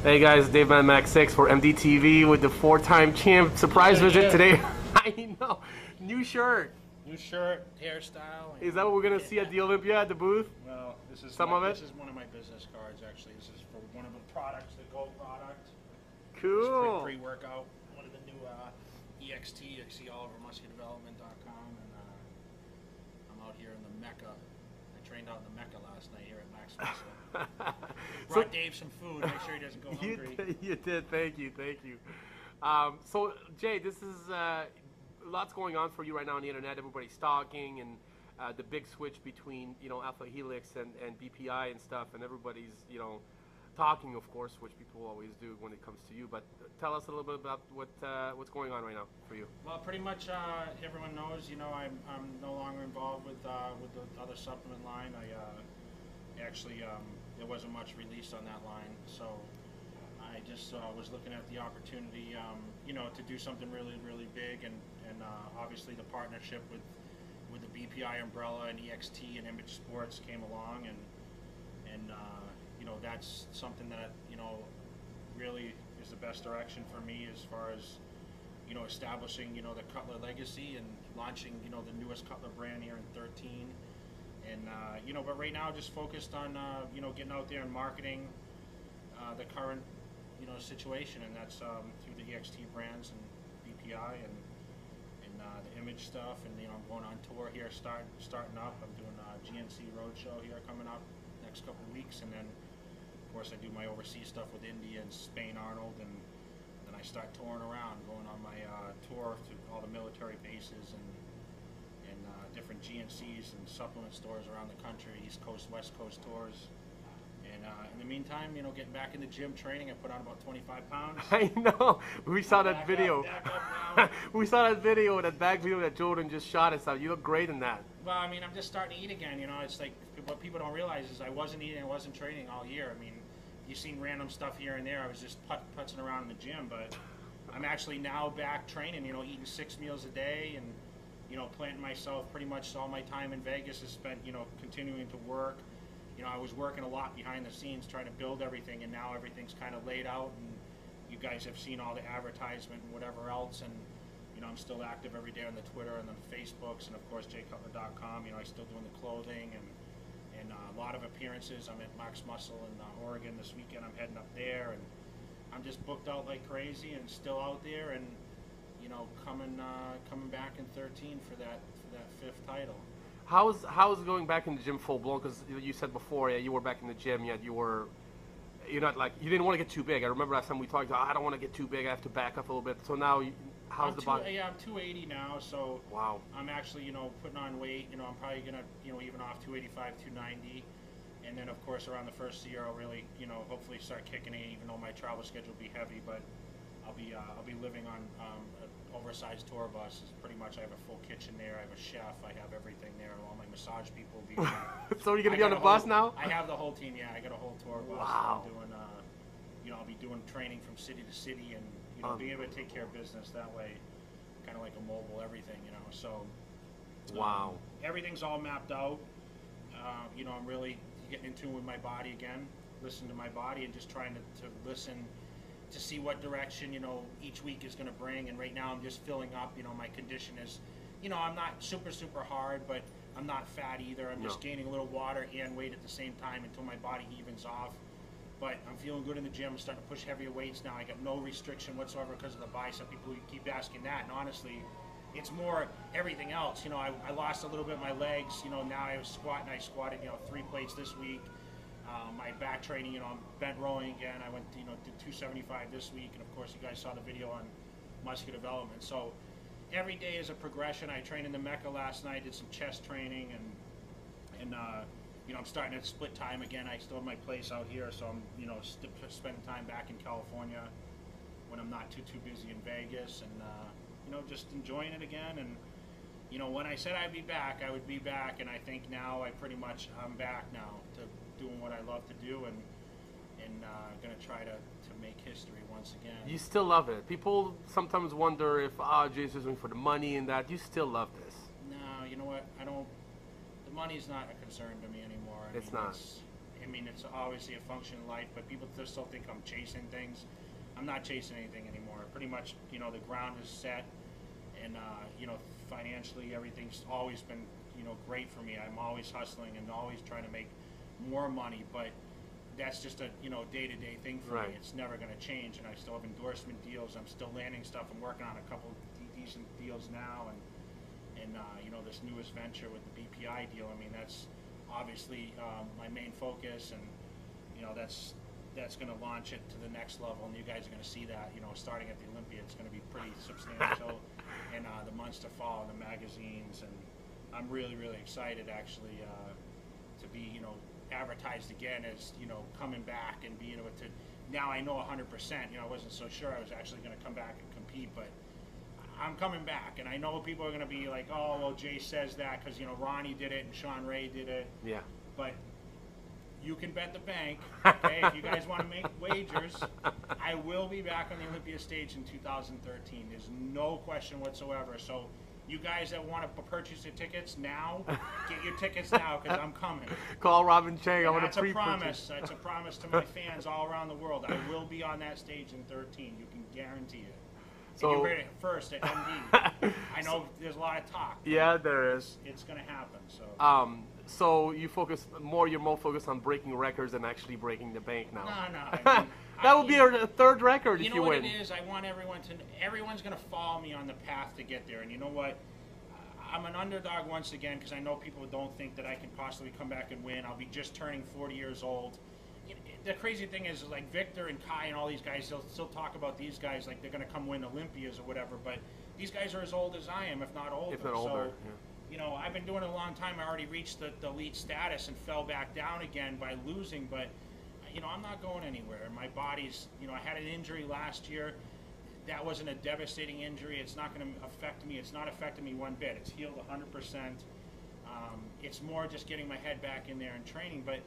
Hey guys, Dave Man Max 6 for MDTV with the four-time champ surprise visit today. I know. New shirt. New shirt, hairstyle. Is that what we're gonna see at the Olympia at the booth? Well, this is This is one of my business cards actually. This is for one of the products, the Go product. Cool. Pre-workout. One of the new EXT. You see all over musculardevelopment.com, and I'm out here in the Mecca. I trained out in the Mecca last night here at Max Muscle. Brought Dave some food. Make sure he doesn't go hungry. You did. Thank you. So Jay, this is lots going on for you right now on the internet. Everybody's talking, and the big switch between Alpha Helix and BPI and stuff, and everybody's talking, of course, which people always do when it comes to you. But tell us a little bit about what's going on right now for you. Well, pretty much everyone knows. I'm no longer involved with the other supplement line. Actually, there wasn't much released on that line, so I just was looking at the opportunity, to do something really, really big, and obviously the partnership with the BPI umbrella and EXT and Image Sports came along, and that's something that really is the best direction for me as far as establishing the Cutler legacy and launching the newest Cutler brand here in 13. And but right now, just focused on getting out there and marketing the current situation, and that's through the EXT brands and BPI and the Image stuff. And I'm going on tour here, starting up. I'm doing a GNC Roadshow here coming up next couple of weeks, and then of course I do my overseas stuff with India and Spain, Arnold, and then I start touring around, going on my tour to all the military bases and different GNCs and supplement stores around the country, East Coast, West Coast tours. And in the meantime, getting back in the gym training. I put on about 25 pounds. I know. We saw that video. Back up now. We saw that back video that Jordan just shot and stuff. You look great in that. Well, I mean, I'm just starting to eat again. It's like what people don't realize is I wasn't eating, I wasn't training all year. I mean, you've seen random stuff here and there. I was just putzing around in the gym, but I'm actually now back training. Eating 6 meals a day and planting myself. Pretty much all my time in Vegas is spent, continuing to work. I was working a lot behind the scenes trying to build everything, and now everything's kind of laid out, and you guys have seen all the advertisement and whatever else, and I'm still active every day on the Twitter and the Facebooks, and of course jcutler.com. I'm still doing the clothing and a lot of appearances. I'm at Max Muscle in Oregon this weekend. I'm heading up there, and I'm just booked out like crazy and still out there, and coming back in 13 for that 5th title. How's going back in the gym full blown? Because you said before, you were back in the gym, yet you're not like, you didn't want to get too big. I remember last time we talked, I don't want to get too big, I have to back up a little bit. So now, how's the body? Yeah, I'm 280 now, so wow. I'm actually putting on weight. I'm probably gonna even off 285, 290, and then of course around the first year I'll really hopefully start kicking in. Even though my travel schedule will be heavy, but I'll be living on an oversized tour bus. It's pretty much, I have a full kitchen there. I have a chef. I have everything there. All my massage people will be there. So you're gonna be on the bus now? I have the whole team. Yeah, I got a whole tour bus. Wow. I'm doing, I'll be doing training from city to city, and being able to take care of business that way, kind of like a mobile everything. So wow. Everything's all mapped out. I'm really getting in tune with my body again. Listen to my body and just trying to listen to see what direction each week is going to bring. And right now I'm just filling up. My condition is, I'm not super hard, but I'm not fat either. I'm just gaining a little water and weight at the same time until my body evens off. But I'm feeling good in the gym. I'm starting to push heavier weights now. I got no restriction whatsoever because of the bicep. People keep asking that, and honestly, it's more everything else. I lost a little bit of my legs. Now I was squatting. I squatted 3 plates this week. My back training, I'm bent rowing again. I went, did 275 this week, and of course, you guys saw the video on muscular development. So every day is a progression. I trained in the Mecca last night, did some chest training, and I'm starting to split time again. I still have my place out here, so I'm, spending time back in California when I'm not too busy in Vegas, and just enjoying it again. And when I said I'd be back, I would be back, and I think now I'm back now to doing what I love to do, and going to try to make history once again. You still love it. People sometimes wonder if Jay's just doing for the money and that. You still love this. No, you know what? I don't. The money's not a concern to me anymore. It's not. I mean, it's obviously a function in life, but people just still think I'm chasing things. I'm not chasing anything anymore. Pretty much, you know, the ground is set, and you know, financially everything's always been, you know, great for me. I'm always hustling and always trying to make more money, but that's just a, you know, day-to-day thing for me. It's never going to change, and I still have endorsement deals. I'm still landing stuff. I'm working on a couple decent deals now, and you know, this newest venture with the BPI deal. I mean, that's obviously my main focus, and you know, that's going to launch it to the next level, and you guys are going to see that, you know, starting at the Olympia. It's going to be pretty substantial in the months to follow, the magazines, and I'm really excited actually to be, you know, advertised again as, you know, coming back and being able to, now I know 100%, you know, I wasn't so sure I was actually going to come back and compete, but I'm coming back, and I know people are going to be like, oh, well, Jay says that because, you know, Ronnie did it and Sean Ray did it. Yeah. But you can bet the bank, okay, if you guys want to make wagers, I will be back on the Olympia stage in 2013. There's no question whatsoever. So you guys that want to purchase your tickets now, get your tickets now, because I'm coming. Call Robin Chang. I'm That's a promise. That's a promise to my fans all around the world. I will be on that stage in 13. You can guarantee it. So you heard it first at MD. I know there's a lot of talk. Yeah, there is. It's going to happen. So you focus more. You're more focused on breaking records than actually breaking the bank now. No. I mean, that would be a third record if you win. You know what it is? I want everyone to. Everyone's going to follow me on the path to get there. And you know what? I'm an underdog once again because I know people don't think that I can possibly come back and win. I'll be just turning 40 years old. The crazy thing is like Victor and Kai and all these guys, they'll still talk about these guys like they're going to come win Olympias or whatever, but these guys are as old as I am, if not older. If not older, so, you know, I've been doing it a long time. I already reached the elite status and fell back down again by losing, but, you know, I'm not going anywhere. My body's, you know, I had an injury last year. That wasn't a devastating injury. It's not going to affect me. It's not affecting me one bit. It's healed 100%. It's more just getting my head back in there and training, but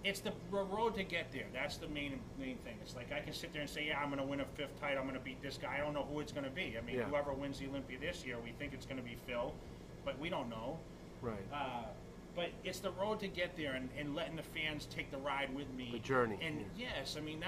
it's the road to get there. That's the main thing. It's like I can sit there and say, yeah, I'm going to win a 5th title. I'm going to beat this guy. I don't know who it's going to be. I mean, whoever wins the Olympia this year, we think it's going to be Phil, but we don't know. Right. But it's the road to get there, and letting the fans take the ride with me. The journey. And yes, I mean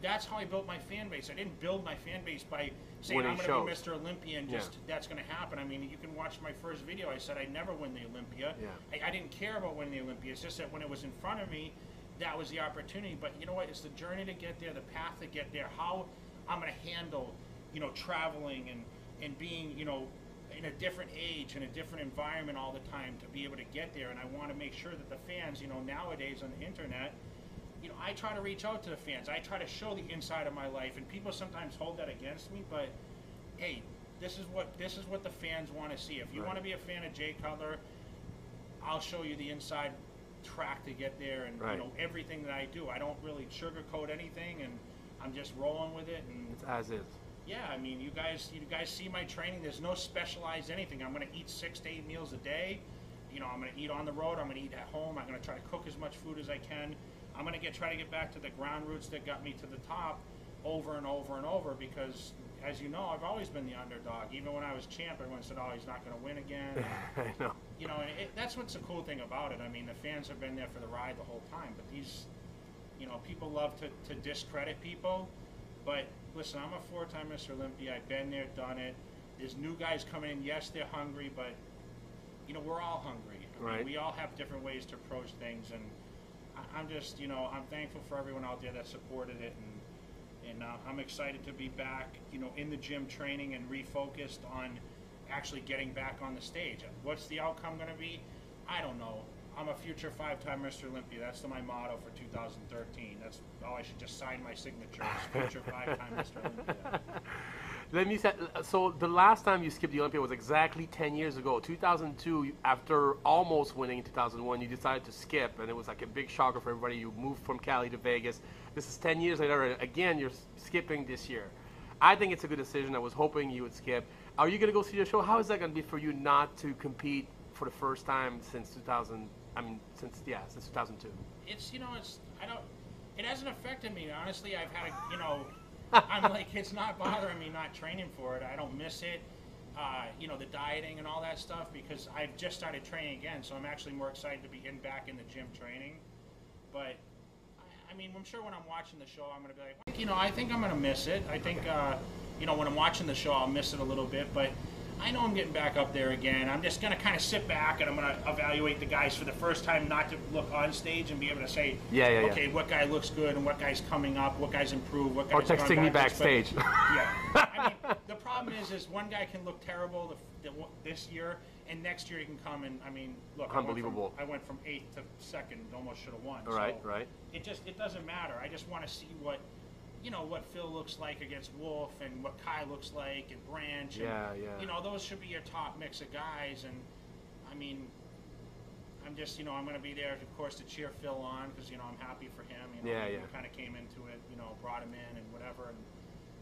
that's how I built my fan base. I didn't build my fan base by saying winning I'm going to be Mr. Olympia and just that's going to happen. I mean, you can watch my first video. I said I'd never win the Olympia. Yeah. I didn't care about winning the Olympia. It's just that when it was in front of me, that was the opportunity. But you know what? It's the journey to get there, the path to get there. How I'm going to handle, you know, traveling and being, you know, in a different age, in a different environment all the time to be able to get there. And I want to make sure that the fans, you know, nowadays on the internet, you know, I try to reach out to the fans. I try to show the inside of my life, and people sometimes hold that against me, but hey, this is what the fans want to see. If you want to be a fan of Jay Cutler, I'll show you the inside track to get there, and you know, everything that I do. I don't really sugarcoat anything, and I'm just rolling with it, and it's as is. Yeah, I mean, you guys see my training. There's no specialized anything. I'm going to eat 6 to 8 meals a day. You know, I'm going to eat on the road. I'm going to eat at home. I'm going to try to cook as much food as I can. I'm going to try to get back to the ground roots that got me to the top over and over and over, because, as you know, I've always been the underdog. Even when I was champ, everyone said, oh, he's not going to win again. I know. You know, and that's what's the cool thing about it. I mean, the fans have been there for the ride the whole time, but these, you know, people love to discredit people. But listen, I'm a 4-time Mr. Olympia. I've been there, done it. There's new guys coming in. Yes, they're hungry, but, you know, we're all hungry. I mean, we all have different ways to approach things, and I'm just, you know, I'm thankful for everyone out there that supported it, and I'm excited to be back, you know, in the gym training and refocused on actually getting back on the stage. What's the outcome going to be? I don't know. I'm a future 5-time Mr. Olympia. That's my motto for 2013. That's I should just sign my signature. Future 5-time Mr. Olympia. Let me say, so the last time you skipped the Olympia was exactly 10 years ago. 2002, after almost winning in 2001, you decided to skip, and it was like a big shocker for everybody. You moved from Cali to Vegas. This is 10 years later, and again, you're skipping this year. I think it's a good decision. I was hoping you would skip. Are you going to go see the show? How is that going to be for you not to compete for the first time since 2000? I mean, since 2002. It's, you know, it hasn't affected me. Honestly, I've had, you know, I'm like, it's not bothering me not training for it. I don't miss it. You know, the dieting and all that stuff, because I've just started training again, so I'm actually more excited to be back in the gym training. But mean, I'm sure when I'm watching the show, I'm going to be like, you know, I think I'm going to miss it. I think, you know, when I'm watching the show, I'll miss it a little bit, but I know I'm getting back up there again. I'm just going to kind of sit back and I'm going to evaluate the guys for the first time, not to look on stage and be able to say, okay, what guy looks good and what guy's coming up, what guy's improved, what guy's or texting me backstage. Yeah. I mean, the problem is one guy can look terrible this year, and next year he can come and, I mean, look, unbelievable. I went from 8th to 2nd, almost should have won. Right, so right. It doesn't matter. I just want to see what, you know, what Phil looks like against Wolf and what Kai looks like and Branch. And, you know, those should be your top mix of guys. And, I mean, I'm just, you know, I'm going to be there, of course, to cheer Phil on because, you know, I'm happy for him. You know, we kind of came into it, you know, brought him in and whatever. And,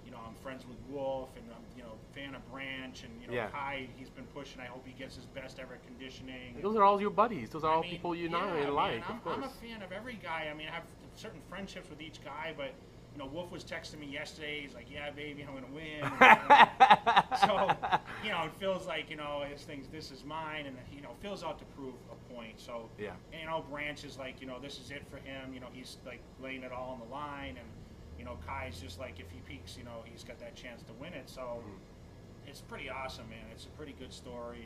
you know, I'm friends with Wolf and I'm, you know, fan of Branch. And, you know, Kai, he's been pushing. I hope he gets his best ever conditioning. Those are all your buddies. Those are all people you know and like, of course. I'm a fan of every guy. I mean, I have certain friendships with each guy, but you know, Wolf was texting me yesterday. He's like, "Yeah, baby, I'm gonna win." So, you know, it feels like, you know, this is mine, and you know, Phil's out to prove a point. So, and, you know, Branch is like, you know, this is it for him. You know, he's like laying it all on the line, and you know, Kai's just like, if he peaks, you know, he's got that chance to win it. So, it's pretty awesome, man. It's a pretty good story,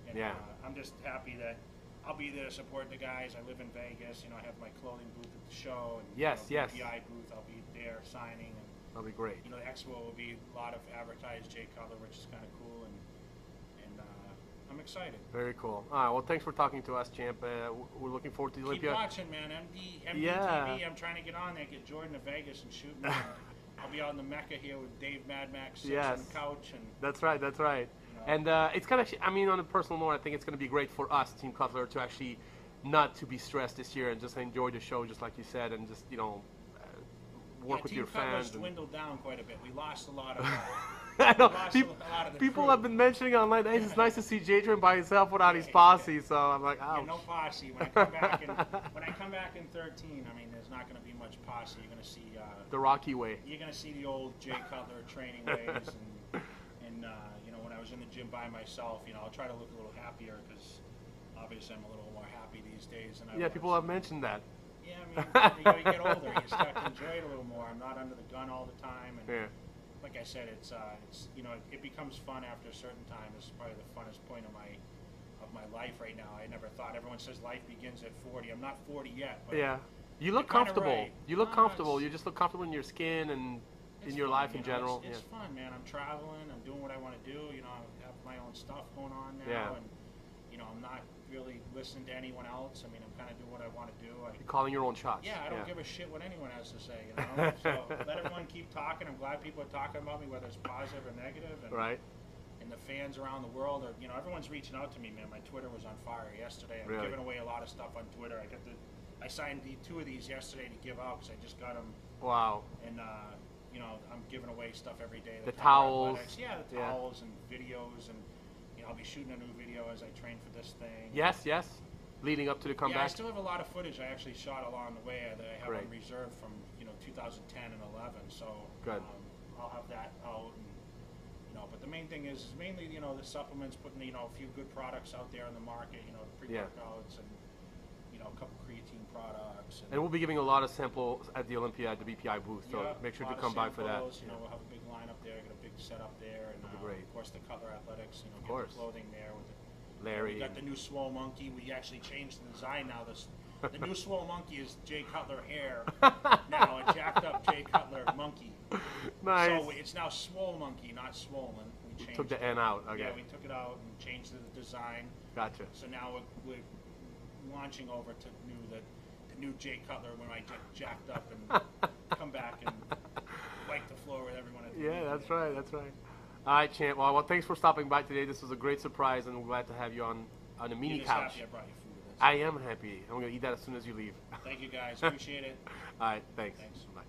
and I'm just happy that I'll be there to support the guys. I live in Vegas. You know, I have my clothing booth at the show. And, you know, BPI booth, I'll be there signing. And, that'll be great. You know, the expo will be a lot of advertised Jay Cutler, which is kind of cool. And I'm excited. Very cool. All right, well, thanks for talking to us, champ. We're looking forward to the Olympia. Keep watching, man. MDTV, I'm trying to get on there, get Jordan to Vegas and shoot me. I'll be out in the Mecca here with Dave Mad Max on the couch. And that's right. That's right. And it's kind of, I mean, on a personal note, I think it's going to be great for us, Team Cutler, to actually not to be stressed this year and just enjoy the show, just like you said, and just, you know, work with your fans. Team Cutler's dwindled down quite a bit. We lost a lot of I know. People have been mentioning online, hey, it's nice to see J-Train by himself without his posse, so I'm like, ouch. No posse. When I come back in 13, I mean, there's not going to be much posse. You're going to see the Rocky way. You're going to see the old Jay Cutler training ways, and you know, when I was in the gym by myself, you know, I'll try to look a little happier because obviously I'm a little more happy these days than I was. People have mentioned that. Yeah, I mean, you get older, you start to enjoy it a little more. I'm not under the gun all the time, and like I said, it's you know, it becomes fun after a certain time. This is probably the funnest point of my life right now. I never thought, everyone says life begins at 40. I'm not 40 yet, but you look comfortable. You look comfortable. You just look comfortable in your skin and in your life in general. It's fun, man. I'm traveling. I'm doing what I want to do. You know, I have my own stuff going on now, and you know, I'm not really listening to anyone else. I mean, I'm kind of doing what I want to do. You're calling your own shots. Yeah, I don't give a shit what anyone has to say. You know, so let everyone keep talking. I'm glad people are talking about me, whether it's positive or negative. And, and the fans around the world are, you know, everyone's reaching out to me, man. My Twitter was on fire yesterday. I'm giving away a lot of stuff on Twitter. I signed 2 of these yesterday to give out because I just got them. Wow. And you know, I'm giving away stuff every day. The towels. The towels and videos, and you know, I'll be shooting a new video as I train for this thing. Yes. Leading up to the comeback. Yeah, I still have a lot of footage I actually shot along the way that I have on reserve from, you know, 2010 and 11. So I'll have that out. And, you know, but the main thing is mainly, you know, the supplements, putting, you know, a few good products out there in the market. You know, the pre-workouts and, you know, a couple creatine products. And we'll be giving a lot of samples at the Olympia at the BPI booth. So make sure to come by for that. You know, we'll have a big line up there. Got a big setup there, and of course the Cutler Athletics. You know, get the clothing there with it. Larry. We got the new Swole Monkey. We actually changed the design now. The new Swole Monkey is Jay Cutler hair now, a jacked up Jay Cutler monkey. Nice. So it's now Swole Monkey, not Swollen. We changed took the N out. Okay. Yeah, we took it out and changed the design. Gotcha. So now we're launching over to the new Jay Cutler when I get jacked up and come back and wipe the floor with everyone at the meeting. That's right. That's right. All right, champ. Well, thanks for stopping by today. This was a great surprise, and we're glad to have you on a mini couch. Happy I brought you food. I am happy. I'm going to eat that as soon as you leave. Thank you, guys. Appreciate it. All right, thanks. Thanks. Bye.